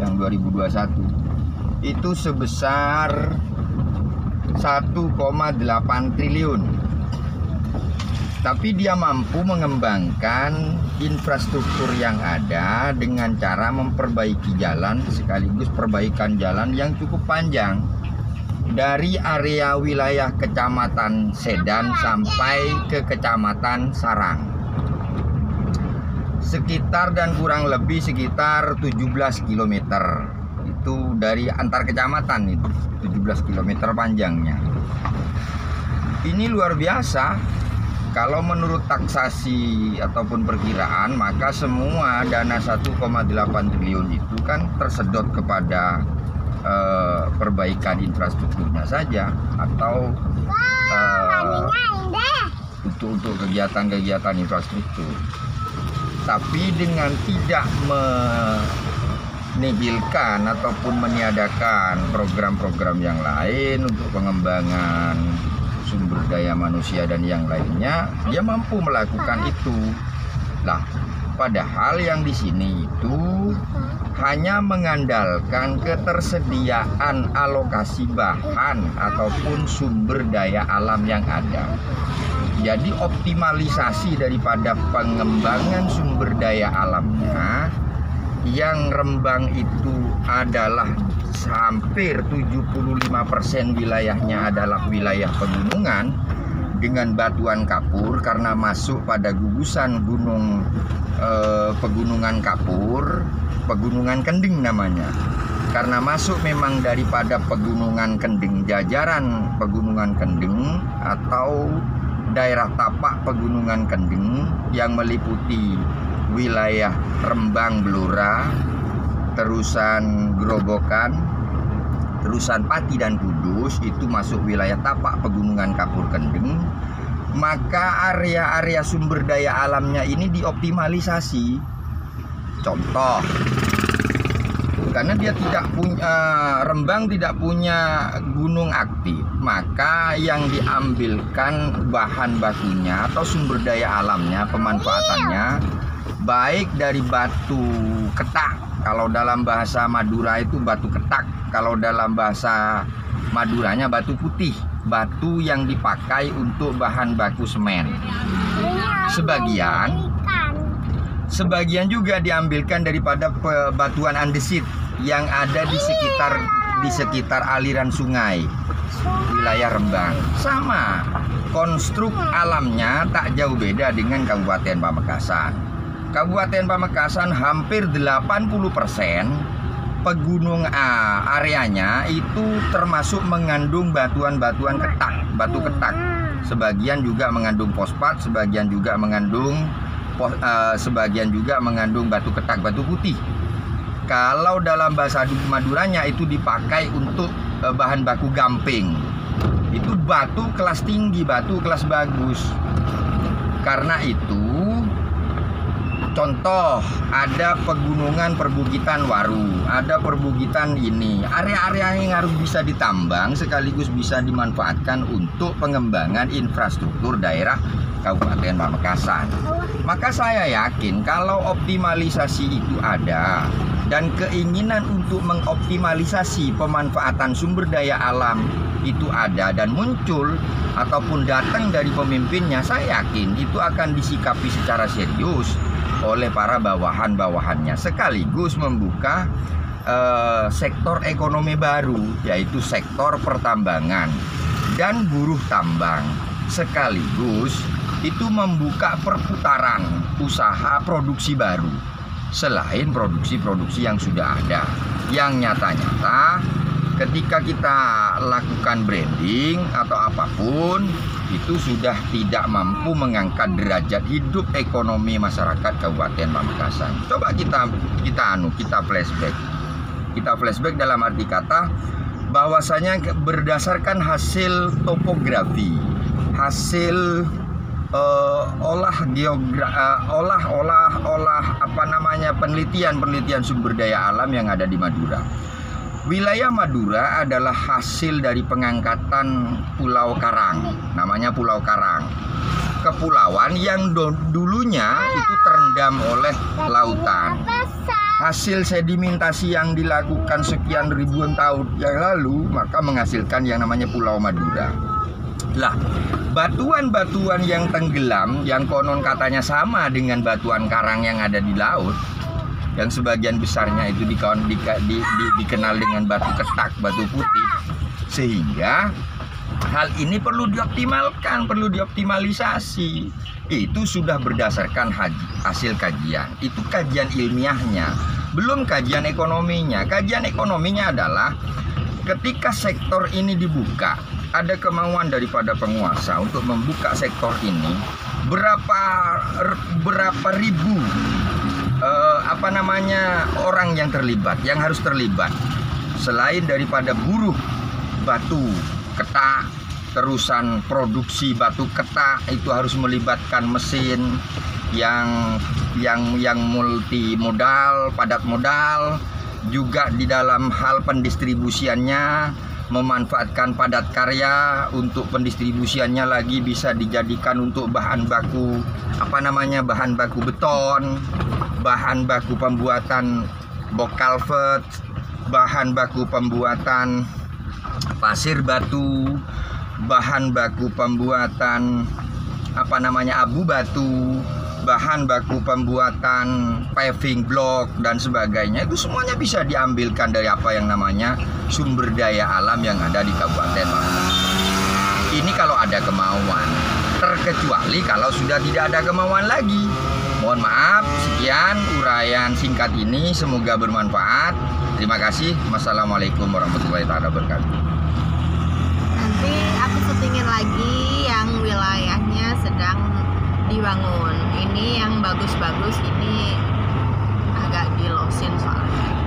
yang 2021 itu sebesar 1,8 triliun. Tapi dia mampu mengembangkan infrastruktur yang ada dengan cara memperbaiki jalan sekaligus perbaikan jalan yang cukup panjang dari area wilayah Kecamatan Sedan sampai ke Kecamatan Sarang. Sekitar dan kurang lebih sekitar 17 km. Itu dari antar kecamatan itu, 17 km panjangnya. Ini luar biasa. Kalau menurut taksasi ataupun perkiraan, maka semua dana 1,8 triliun itu kan tersedot kepada perbaikan infrastrukturnya saja, atau untuk kegiatan-kegiatan infrastruktur. Tapi dengan tidak menihilkan ataupun meniadakan program-program yang lain untuk pengembangan sumber daya manusia dan yang lainnya, dia mampu melakukan itu. Lah, padahal yang di sini itu hanya mengandalkan ketersediaan alokasi bahan ataupun sumber daya alam yang ada. Jadi optimalisasi daripada pengembangan sumber daya alamnya, yang Rembang itu adalah hampir 75% wilayahnya adalah wilayah pegunungan dengan batuan kapur, karena masuk pada gugusan pegunungan kapur, pegunungan Kending namanya. Karena masuk memang daripada pegunungan Kending, jajaran pegunungan Kending atau daerah tapak pegunungan Kending yang meliputi wilayah Rembang, Blora, terusan Grobogan, terusan Pati dan Kudus, itu masuk wilayah tapak pegunungan kapur Kending. Maka area-area sumber daya alamnya ini dioptimalisasi. Contoh, karena dia tidak punya, Rembang tidak punya gunung aktif, maka yang diambilkan bahan bakunya atau sumber daya alamnya, pemanfaatannya baik dari batu ketak, kalau dalam bahasa Madura itu batu ketak, kalau dalam bahasa Maduranya batu putih, batu yang dipakai untuk bahan baku semen. Sebagian juga diambilkan daripada batuan andesit yang ada di sekitar aliran sungai wilayah Rembang. Sama, konstruk alamnya tak jauh beda dengan Kabupaten Pamekasan. Kabupaten Pamekasan hampir 80% pegunung areanya itu termasuk mengandung batuan-batuan ketak, batu ketak. Sebagian juga mengandung fosfat, sebagian juga mengandung batu ketak, batu putih. Kalau dalam bahasa Maduranya itu dipakai untuk bahan baku gamping. Itu batu kelas tinggi, batu kelas bagus. Karena itu, contoh, ada pegunungan perbukitan Waru, ada perbukitan ini, area-area yang harus bisa ditambang sekaligus bisa dimanfaatkan untuk pengembangan infrastruktur daerah Kabupaten Pamekasan. Maka saya yakin kalau optimalisasi itu ada dan keinginan untuk mengoptimalisasi pemanfaatan sumber daya alam itu ada dan muncul ataupun datang dari pemimpinnya, saya yakin itu akan disikapi secara serius oleh para bawahan-bawahannya, sekaligus membuka sektor ekonomi baru, yaitu sektor pertambangan dan buruh tambang, sekaligus itu membuka perputaran usaha produksi baru selain produksi-produksi yang sudah ada, yang nyata-nyata ketika kita lakukan branding atau apapun itu sudah tidak mampu mengangkat derajat hidup ekonomi masyarakat Kabupaten Pamekasan. Coba kita flashback. Kita flashback dalam arti kata bahwasanya berdasarkan hasil topografi, hasil penelitian sumber daya alam yang ada di Madura. Wilayah Madura adalah hasil dari pengangkatan Pulau Karang, namanya Pulau Karang. Kepulauan yang dulunya itu terendam oleh lautan. hasil sedimentasi yang dilakukan sekian ribuan tahun yang lalu, maka menghasilkan yang namanya Pulau Madura. Lah, batuan-batuan yang tenggelam, yang konon katanya sama dengan batuan karang yang ada di laut, yang sebagian besarnya itu dikenal dengan batu ketak, batu putih, sehingga hal ini perlu dioptimalkan, perlu dioptimalisasi. Itu sudah berdasarkan hasil kajian. Itu kajian ilmiahnya, belum kajian ekonominya. Kajian ekonominya adalah ketika sektor ini dibuka, ada kemauan daripada penguasa untuk membuka sektor ini, berapa ribu orang yang terlibat, yang harus terlibat. Selain daripada buruh batu ketak, terusan produksi batu ketak itu harus melibatkan mesin yang multimodal, padat modal, juga di dalam hal pendistribusiannya memanfaatkan padat karya untuk pendistribusiannya lagi bisa dijadikan untuk bahan baku bahan baku beton, bahan baku pembuatan box culvert, bahan baku pembuatan pasir batu, bahan baku pembuatan abu batu, bahan baku pembuatan paving block dan sebagainya. Itu semuanya bisa diambilkan dari apa yang namanya sumber daya alam yang ada di Kabupaten Bangka. Ini kalau ada kemauan, terkecuali kalau sudah tidak ada kemauan lagi. Mohon maaf, sekian uraian singkat ini, semoga bermanfaat. Terima kasih. Wassalamualaikum warahmatullahi wabarakatuh. Nanti aku syutingin lagi yang wilayahnya sedang dibangun. Ini yang bagus-bagus, ini agak dilosin soalnya.